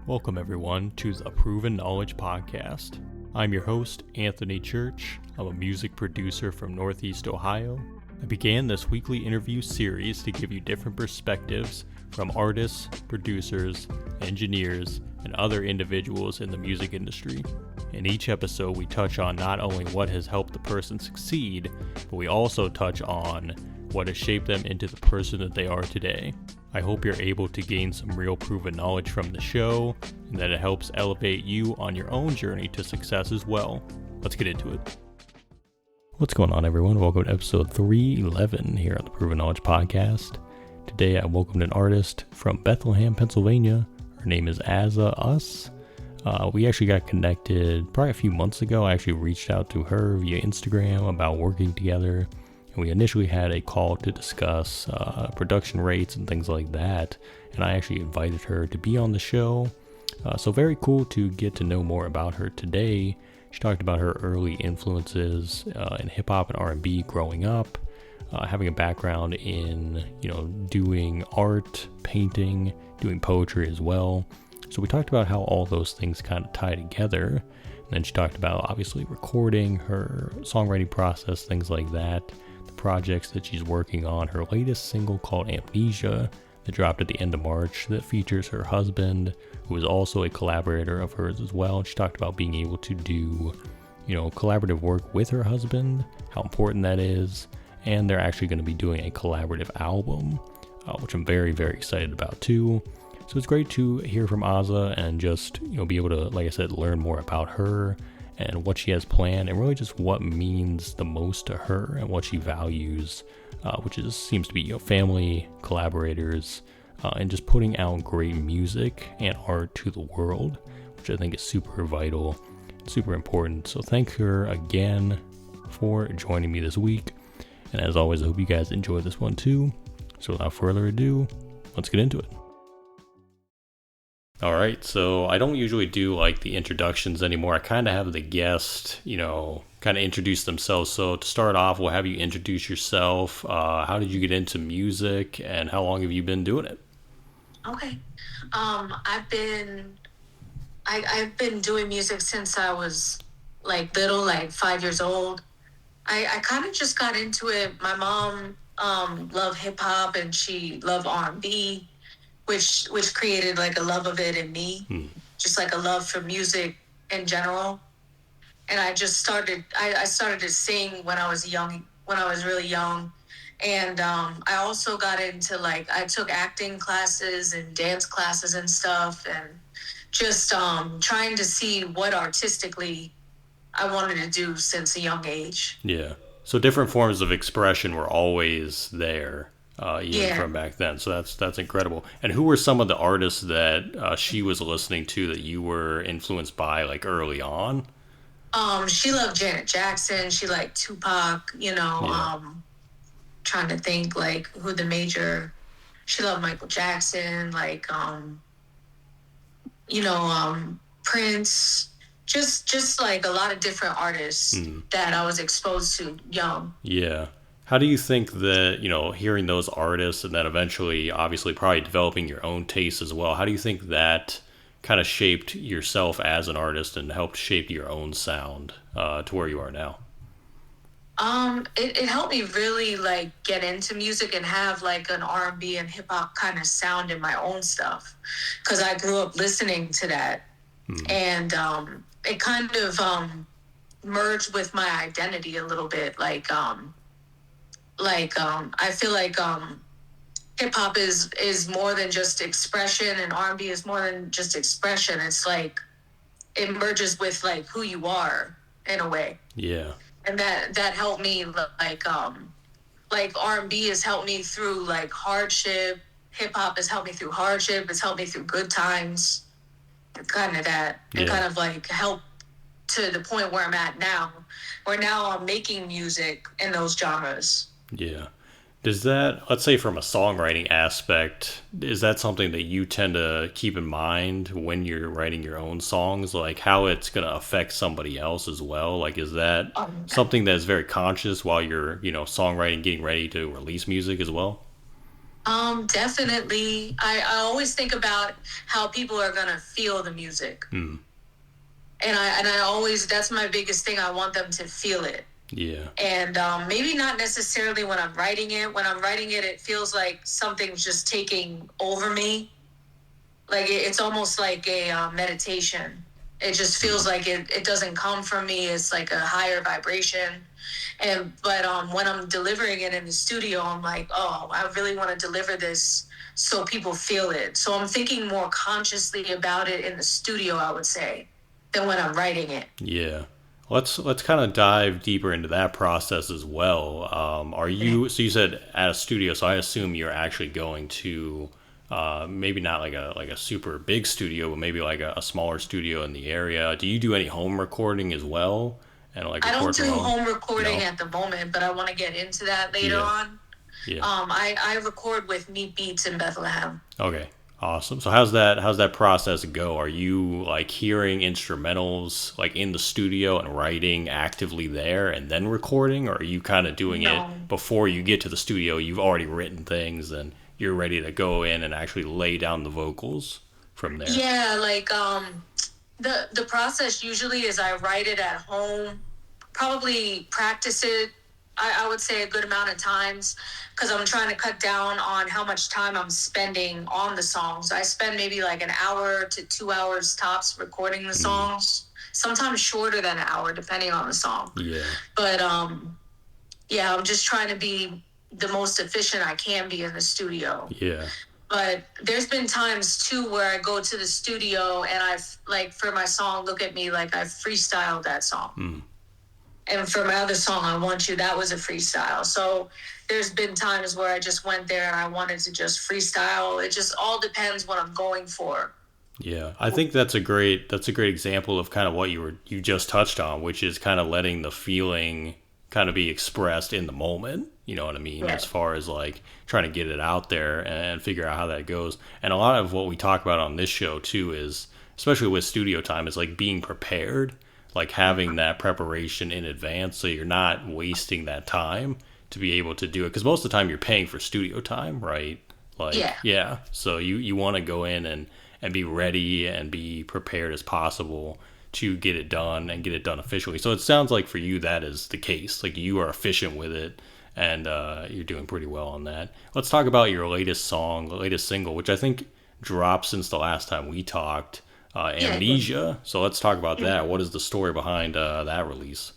Welcome everyone to the Proven Knowledge Podcast. I'm your host, Anthony Church. I'm a music producer from Northeast Ohio. I began this weekly interview series to give you different perspectives from artists, producers, engineers, and other individuals in the music industry. In each episode, we touch on not only what has helped the person succeed, but we also touch on what has shaped them into the person that they are today. I hope you're able to gain some real proven knowledge from the show, and that it helps elevate you on your own journey to success as well. Let's get into it. What's going on, everyone? Welcome to episode 311 here on the Proven Knowledge Podcast. Today I welcomed an artist from Bethlehem, Pennsylvania. Her name is AZA. We actually got connected probably a few months ago. I actually reached out to her via Instagram about working together. And we initially had a call to discuss production rates and things like that. And I actually invited her to be on the show. So very cool to get to know more about her today. She talked about her early influences in hip hop and R&B growing up, having a background in, doing art, painting, doing poetry as well. So we talked about how all those things kind of tie together. And then she talked about obviously recording, her songwriting process, things like that. Projects that she's working on, her latest single called Amnesia that dropped at the end of March that features her husband, who is also a collaborator of hers as well. And she talked about being able to do, collaborative work with her husband, how important that is, and they're actually going to be doing a collaborative album, which I'm very, very excited about too. So it's great to hear from AZA and just, be able to, like I said, learn more about her and what she has planned, and really just what means the most to her and what she values, which seems to be family, collaborators, and just putting out great music and art to the world, which I think is super vital, super important. So thank her again for joining me this week, and as always, I hope you guys enjoy this one too. So without further ado, let's get into it. All right, so I don't usually do like the introductions anymore. I kind of have the guest, kind of introduce themselves. So to start off, we'll have you introduce yourself. How did you get into music, and how long have you been doing it? Okay, I've been doing music since I was little, 5 years old. I kind of just got into it. My mom loved hip hop and she loved R&B. Which created a love of it in me, just a love for music in general. And I just started to sing when I was really young. And I also got into I took acting classes and dance classes and stuff, and just trying to see what artistically I wanted to do since a young age. Yeah. So different forms of expression were always there. From back then. So that's incredible. And who were some of the artists that she was listening to that you were influenced by early on? She loved Janet Jackson. She liked Tupac, trying to think who the major. She loved Michael Jackson, Prince. Just a lot of different artists that I was exposed to young. Yeah. How do you think that, hearing those artists and then eventually, obviously, probably developing your own taste as well, how do you think that kind of shaped yourself as an artist and helped shape your own sound to where you are now? It helped me really, get into music and have, an R&B and hip-hop kind of sound in my own stuff. Because I grew up listening to that. And it kind of merged with my identity a little bit, I feel hip hop is more than just expression, and R&B is more than just expression. It's it merges with who you are in a way. Yeah. And that helped me R&B has helped me through hardship. Hip hop has helped me through hardship. It's helped me through good times. Kind of that. It kind of helped to the point where I'm at now, where now I'm making music in those genres. Yeah. Does that, let's say from a songwriting aspect, is that something that you tend to keep in mind when you're writing your own songs? How it's going to affect somebody else as well? Is that something that's very conscious while you're, songwriting, getting ready to release music as well? Definitely. I always think about how people are gonna feel the music. And I always, that's my biggest thing. I want them to feel it. Yeah. And maybe not necessarily when I'm writing it. When I'm writing it, it feels like something's just taking over me. Like it's almost like a meditation. It just feels like it doesn't come from me. It's like a higher vibration. But when I'm delivering it in the studio, I'm like, oh, I really want to deliver this so people feel it. So I'm thinking more consciously about it in the studio, I would say, than when I'm writing it. Yeah. Let's kind of dive deeper into that process as well. Are you, so you said at a studio, so I assume you're actually going to maybe not like a super big studio, but maybe like a smaller studio in the area. Do you do any home recording as well? And like I don't do home? home recording No? at the moment, but I want to get into that later on. Yeah. I record with Meat Beats in Bethlehem. Okay. Awesome. So how's that process go? Are you like hearing instrumentals like in the studio and writing actively there and then recording, or are you kind of doing it before you get to the studio? You've already written things and you're ready to go in and actually lay down the vocals from there. Yeah, like the process usually is I write it at home, probably practice it, I would say a good amount of times, because I'm trying to cut down on how much time I'm spending on the songs. I spend maybe like an hour to 2 hours tops recording the songs, sometimes shorter than an hour depending on the song. Yeah. But yeah, I'm just trying to be the most efficient I can be in the studio. Yeah. But there's been times too where I go to the studio and I've, like, for my song Look at Me, like I've freestyled that song. And for my other song, I Want You, that was a freestyle. So there's been times where I just went there and I wanted to just freestyle. It just all depends what I'm going for. Yeah, I think that's a great example of kind of what you just touched on, which is kind of letting the feeling kind of be expressed in the moment. You know what I mean? Yeah. As far as like trying to get it out there and figure out how that goes. And a lot of what we talk about on this show too is, especially with studio time, is like being prepared, like having that preparation in advance so you're not wasting that time to be able to do it. Because most of the time you're paying for studio time, right? Like, yeah. So you want to go in and be ready and be prepared as possible to get it done and get it done efficiently. So it sounds like for you that is the case. Like you are efficient with it and you're doing pretty well on that. Let's talk about your latest song, the latest single, which I think dropped since the last time we talked, Amnesia. So let's talk about that. What is the story behind that release?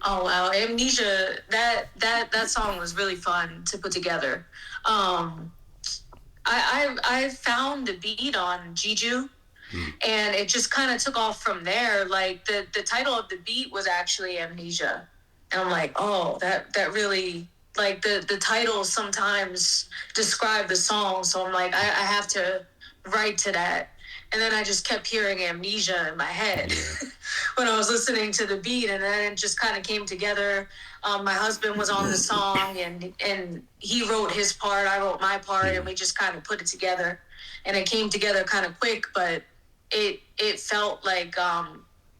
Oh, wow. Amnesia, that song was really fun to put together. I found the beat on Juju, and it just kind of took off from there. Like the title of the beat was actually Amnesia, and I'm like, oh, that really, like the titles sometimes describe the song, so I'm like, I have to write to that. And then I just kept hearing Amnesia in my head when I was listening to the beat, and then it just kind of came together. My husband was on the song, and he wrote his part, I wrote my part, and we just kind of put it together. And it came together kind of quick, but it felt like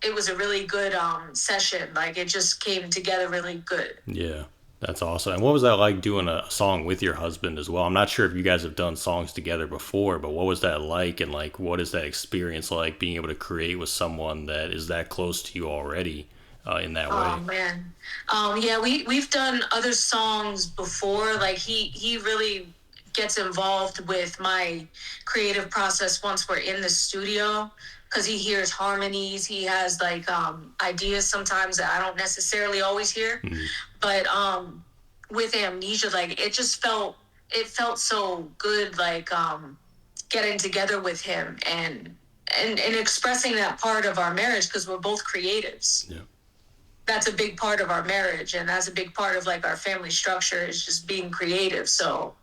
it was a really good session. Like it just came together really good. Yeah. That's awesome. And what was that like doing a song with your husband as well? I'm not sure if you guys have done songs together before, but what was that like? And like, what is that experience like being able to create with someone that is that close to you already in that way? Oh man. Yeah, we've done other songs before. Like he really gets involved with my creative process once we're in the studio, because he hears harmonies. He has like ideas sometimes that I don't necessarily always hear. But with Amnesia, like it felt so good, like getting together with him and expressing that part of our marriage, because we're both creatives. Yeah. That's a big part of our marriage, and that's a big part of like our family structure, is just being creative. So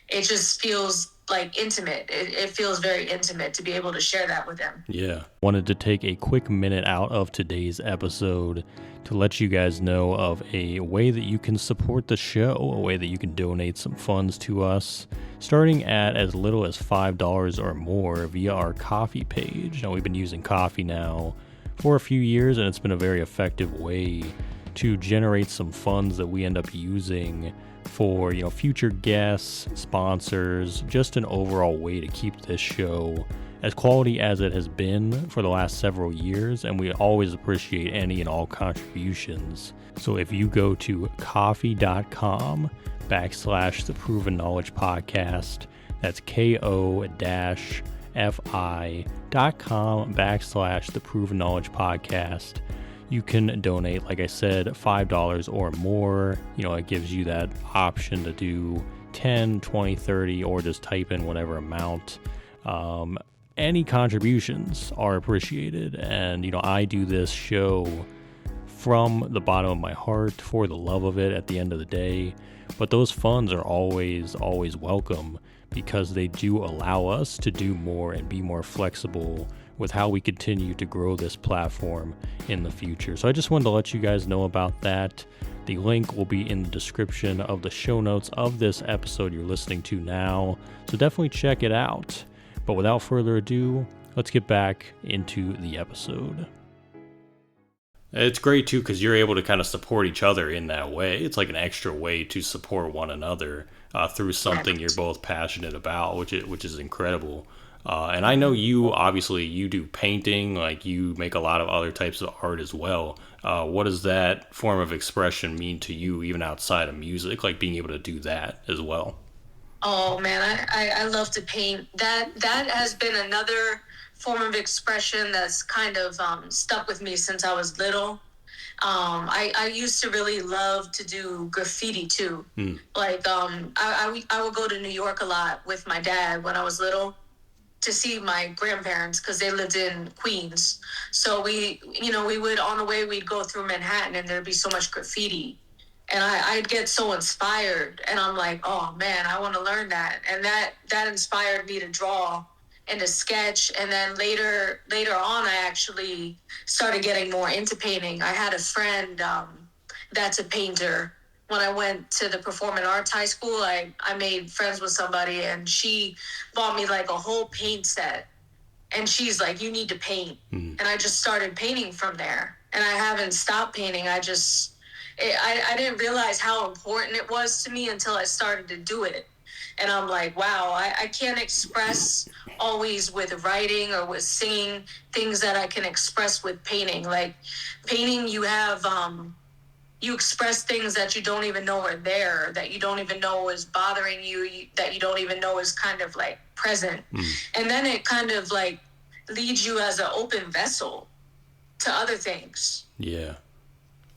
it just feels like intimate. It feels very intimate to be able to share that with them. Yeah. Wanted to take a quick minute out of today's episode to let you guys know of a way that you can support the show, a way that you can donate some funds to us, starting at as little as $5 or more via our Ko-fi page. Now, we've been using Ko-fi now for a few years, and it's been a very effective way to generate some funds that we end up using for, future guests, sponsors, just an overall way to keep this show as quality as it has been for the last several years, and we always appreciate any and all contributions. So if you go to coffee.com/The Proven Knowledge Podcast, that's ko-fi.com/The Proven Knowledge Podcast, you can donate, like I said, $5 or more. It gives you that option to do 10, 20, 30, or just type in whatever amount. Any contributions are appreciated. And, I do this show from the bottom of my heart for the love of it at the end of the day. But those funds are always welcome, because they do allow us to do more and be more flexible with how we continue to grow this platform in the future. So I just wanted to let you guys know about that. The link will be in the description of the show notes of this episode you're listening to now, so definitely check it out. But without further ado, let's get back into the episode. It's great too, because you're able to kind of support each other in that way. It's like an extra way to support one another through something you're both passionate about, which is incredible. And I know you do painting, like you make a lot of other types of art as well. What does that form of expression mean to you, even outside of music, like being able to do that as well? Oh man, I love to paint. That has been another form of expression that's kind of stuck with me since I was little. I used to really love to do graffiti too. Like I would go to New York a lot with my dad when I was little to see my grandparents, because they lived in Queens. So we would, on the way, we'd go through Manhattan and there'd be so much graffiti. And I'd get so inspired, and I'm like, oh man, I want to learn that. And that inspired me to draw and to sketch. And then later on, I actually started getting more into painting. I had a friend that's a painter. When I went to the performing arts high school, I made friends with somebody, and she bought me like a whole paint set. And she's like, you need to paint. And I just started painting from there. And I haven't stopped painting. I didn't realize how important it was to me until I started to do it. And I'm like, wow, I can't express always with writing or with singing things that I can express with painting. Like painting, you have, you express things that you don't even know are there, that you don't even know is bothering you, that you don't even know is kind of like present. And then it kind of like leads you as an open vessel to other things. Yeah.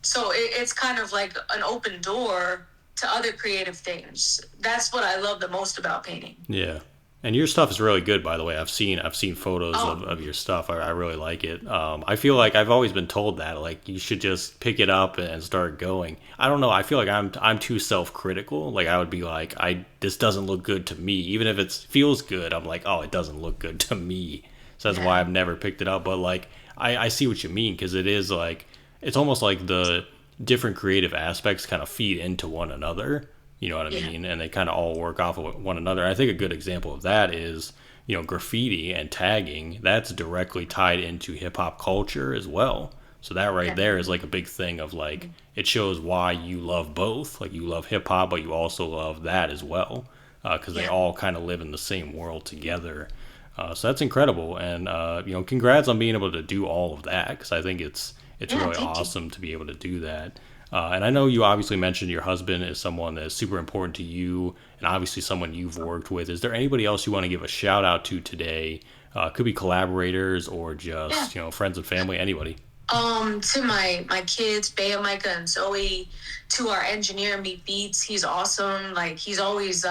So it's kind of like an open door to other creative things. That's what I love the most about painting. Yeah. And your stuff is really good, by the way. I've seen photos of your stuff. I really like it. I feel like I've always been told that, like, you should just pick it up and start going. I don't know. I feel like I'm too self-critical. Like, I would be like, this doesn't look good to me. Even if it feels good, I'm like, oh, it doesn't look good to me. So that's why I've never picked it up. But, like, I see what you mean, because it is, like, it's almost like the different creative aspects kind of feed into one another. You know what I mean? And they kind of all work off of one another. I think a good example of that is, graffiti and tagging. That's directly tied into hip hop culture as well. So that right there is like a big thing of like, it shows why you love both. Like you love hip hop, but you also love that as well. Because they all kind of live in the same world together. So that's incredible. And, congrats on being able to do all of that. Because I think it's really awesome to be able to do that. And I know you obviously mentioned your husband is someone that is super important to you, and obviously someone you've worked with. Is there anybody else you want to give a shout out to today? Could be collaborators or just friends and family, anybody. To my kids, Bea, Micah, and Zoe. To our engineer, Meet Beats. He's awesome. Like he's always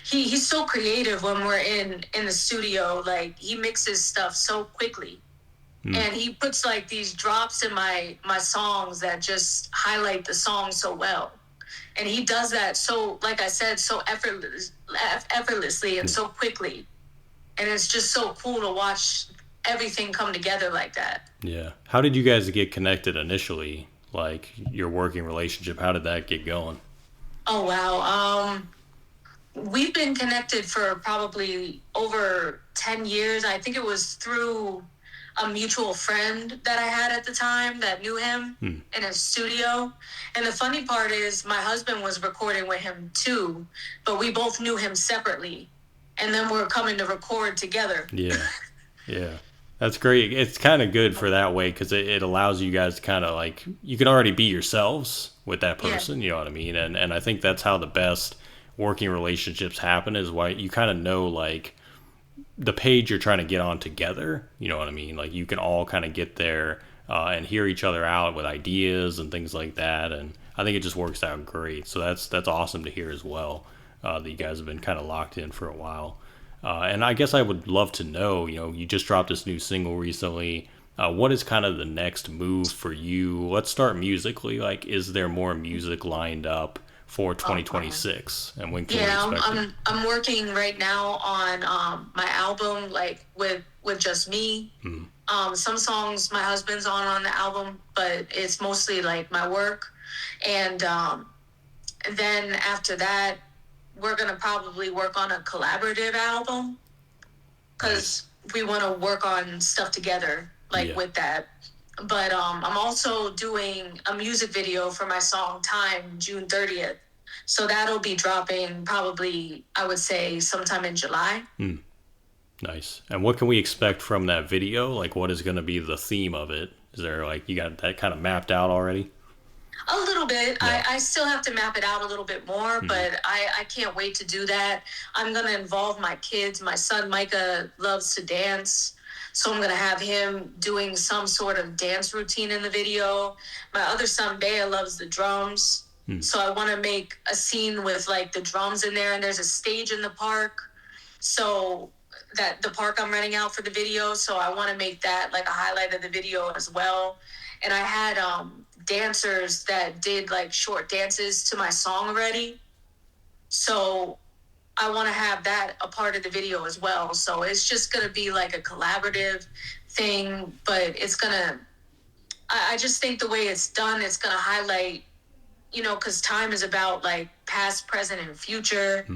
he's so creative when we're in the studio. Like he mixes stuff so quickly. And he puts like these drops in my songs that just highlight the song so well. And he does that so, like I said, so effortlessly and so quickly. And it's just so cool to watch everything come together like that. Yeah. How did you guys get connected initially? Like your working relationship, how did that get going? Oh, wow. We've been connected for probably over 10 years. I think it was through a mutual friend that I had at the time that knew him in his studio. And the funny part is my husband was recording with him too, but we both knew him separately. And then we're coming to record together. Yeah. Yeah. That's great. It's kind of good for that way because it allows you guys to kind of like, you can already be yourselves with that person, you know what I mean? And I think that's how the best working relationships happen, is why you kind of know like the page you're trying to get on together, you know what I mean? Like you can all kind of get there and hear each other out with ideas and things like that. And I think it just works out great. So that's awesome to hear as well, that you guys have been kind of locked in for a while. And I guess I would love to know, you know, you just dropped this new single recently. What is kind of the next move for you? Let's start musically. Like, is there more music lined up for 2026? And when can we expect it? I'm working right now on my album, like with just me. Some songs my husband's on the album, but it's mostly like my work. And then after that, we're going to probably work on a collaborative album because we want to work on stuff together, like with that. But I'm also doing a music video for my song Time, June 30th. So that'll be dropping probably, I would say, sometime in July. Nice. And what can we expect from that video? Like, what is going to be the theme of it? Is there, like, you got that kind of mapped out already? A little bit. Yeah. I still have to map it out a little bit more, but I can't wait to do that. I'm going to involve my kids. My son, Micah, loves to dance. So I'm going to have him doing some sort of dance routine in the video. My other son, Bea, loves the drums. So I want to make a scene with like the drums in there, and there's a stage in the park. So that the park I'm renting out for the video. So I want to make that like a highlight of the video as well. And I had dancers that did like short dances to my song already. So I want to have that a part of the video as well. So it's just going to be like a collaborative thing, but it's going to, I just think the way it's done, it's going to highlight, you know, because time is about like past, present, and future.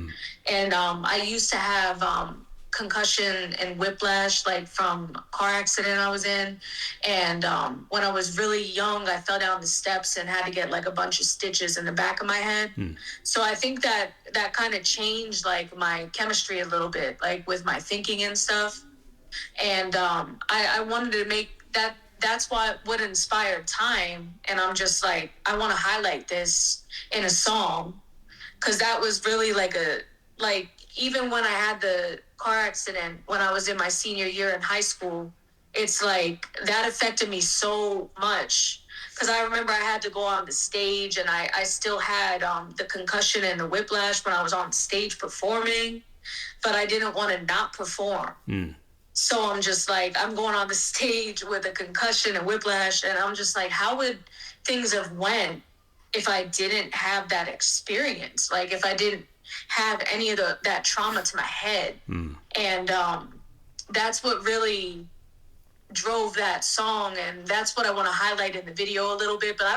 And I used to have concussion and whiplash, like from a car accident I was in. And when I was really young, I fell down the steps and had to get like a bunch of stitches in the back of my head. So I think that kind of changed like my chemistry a little bit, like with my thinking and stuff. And I wanted to make that. That's what inspired Time. And I'm just like, I want to highlight this in a song. Cause that was really like even when I had the car accident, when I was in my senior year in high school, it's like that affected me so much. Cause I remember I had to go on the stage, and I still had the concussion and the whiplash when I was on stage performing, but I didn't want to not perform. So I'm just like, I'm going on the stage with a concussion and whiplash, and I'm just like, how would things have went if I didn't have that experience? Like if I didn't have any of that trauma to my head. And that's what really drove that song, and that's what I want to highlight in the video a little bit. But I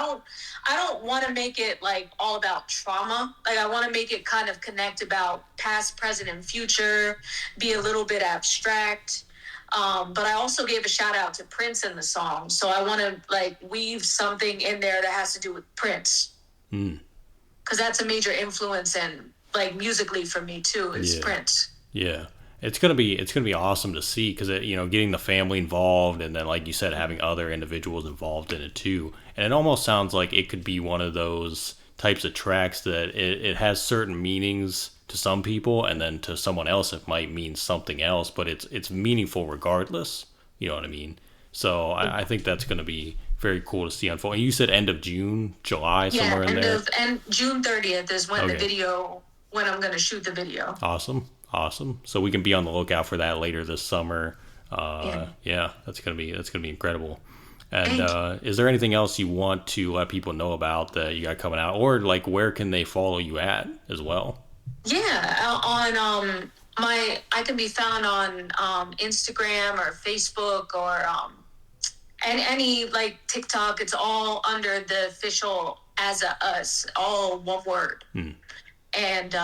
don't want to make it like all about trauma. Like I want to make it kind of connect about past, present, and future, be a little bit abstract. But I also gave a shout out to Prince in the song. So I want to like weave something in there that has to do with Prince. Because that's a major influence and like musically for me too, is Prince. Yeah. It's gonna be awesome to see, because you know, getting the family involved, and then like you said, having other individuals involved in it too. And it almost sounds like it could be one of those types of tracks that it has certain meanings to some people, and then to someone else it might mean something else, but it's meaningful regardless. You know what I mean? So I think that's gonna be very cool to see unfold. And you said end of June, July, somewhere in there. And June 30th is when when I'm gonna shoot the video. Awesome. So we can be on the lookout for that later this summer. That's gonna be incredible. And is there anything else you want to let people know about that you got coming out, or like where can they follow you at as well? Yeah, on I can be found on Instagram or Facebook or and any like TikTok. It's all under the official AZA Us, all one word. And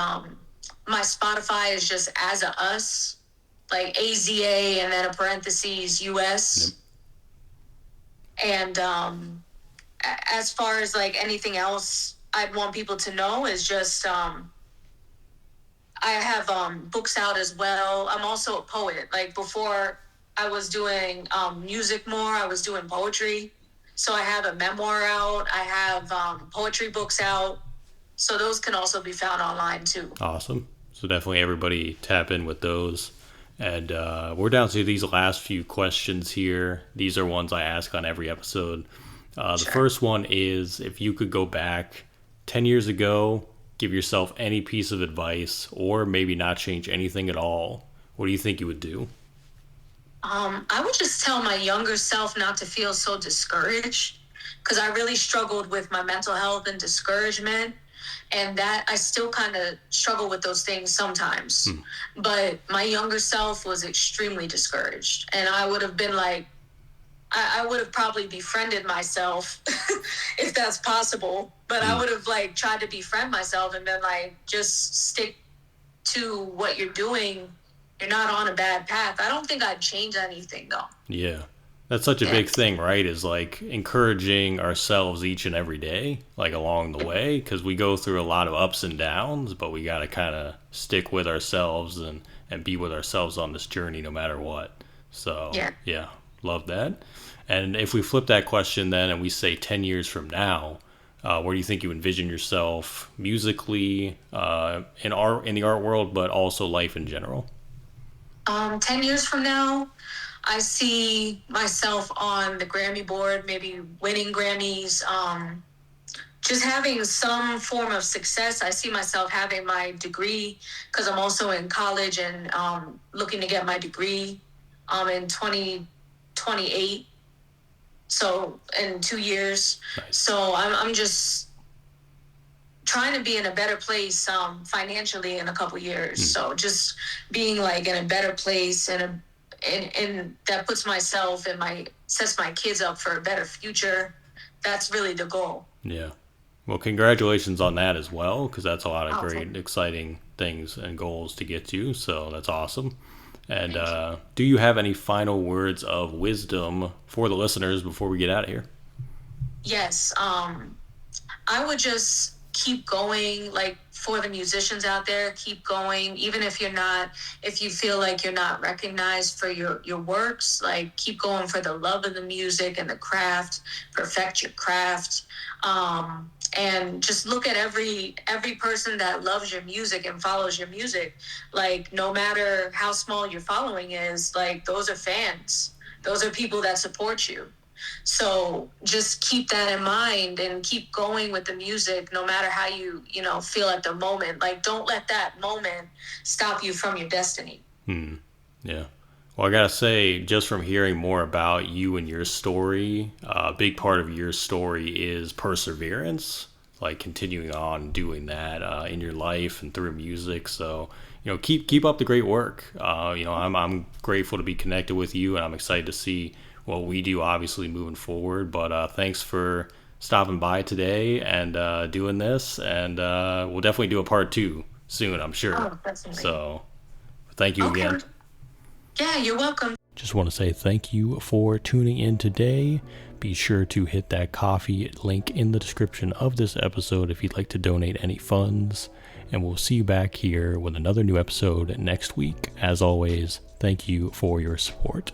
my Spotify is just AZA Us, like AZA and then a parentheses US. And as far as like anything else I'd want people to know is just I have books out as well. I'm also a poet. Like before I was doing music more, I was doing poetry. So I have a memoir out. I have poetry books out. So those can also be found online too. Awesome. So definitely everybody tap in with those. And we're down to these last few questions here. These are ones I ask on every episode. The first one is, if you could go back 10 years ago, give yourself any piece of advice, or maybe not change anything at all, what do you think you would do? I would just tell my younger self not to feel so discouraged, because I really struggled with my mental health and discouragement, and that I still kind of struggle with those things sometimes. But my younger self was extremely discouraged, and I would have been like, I would have probably befriended myself if that's possible, but I would have like tried to befriend myself and been like, just stick to what you're doing. You're not on a bad path. I don't think I'd change anything though. Yeah. That's such a big thing, right? Is like encouraging ourselves each and every day, like along the way, because we go through a lot of ups and downs, but we got to kind of stick with ourselves and be with ourselves on this journey no matter what. So, yeah, love that. And if we flip that question then and we say 10 years from now, where do you think you envision yourself musically, in the art world, but also life in general? 10 years from now, I see myself on the Grammy board, maybe winning Grammys, just having some form of success. I see myself having my degree, because I'm also in college and looking to get my degree in 2028. So in 2 years. Nice. So I'm just trying to be in a better place financially in a couple years. So just being like in a better place and that puts myself and sets my kids up for a better future. That's really the goal. Yeah. Well, congratulations on that as well, because that's a lot of great, exciting things and goals to get to. So that's awesome. And do you have any final words of wisdom for the listeners before we get out of here? Yes. I would just keep going, like for the musicians out there, keep going. Even if you feel like you're not recognized for your works, like keep going for the love of the music and the craft, perfect your craft. And just look at every person that loves your music and follows your music. Like, no matter how small your following is, like, those are fans. Those are people that support you. So just keep that in mind and keep going with the music, no matter how you feel at the moment. Like, don't let that moment stop you from your destiny. Yeah. Well, I gotta say, just from hearing more about you and your story, a big part of your story is perseverance, like continuing on doing that in your life and through music. So, keep up the great work. I'm grateful to be connected with you, and I'm excited to see what we do, obviously, moving forward. But thanks for stopping by today and doing this, and we'll definitely do a part 2 soon, I'm sure. Oh, definitely. So, thank you again. Yeah, you're welcome. Just want to say thank you for tuning in today. Be sure to hit that coffee link in the description of this episode if you'd like to donate any funds. And we'll see you back here with another new episode next week. As always, thank you for your support.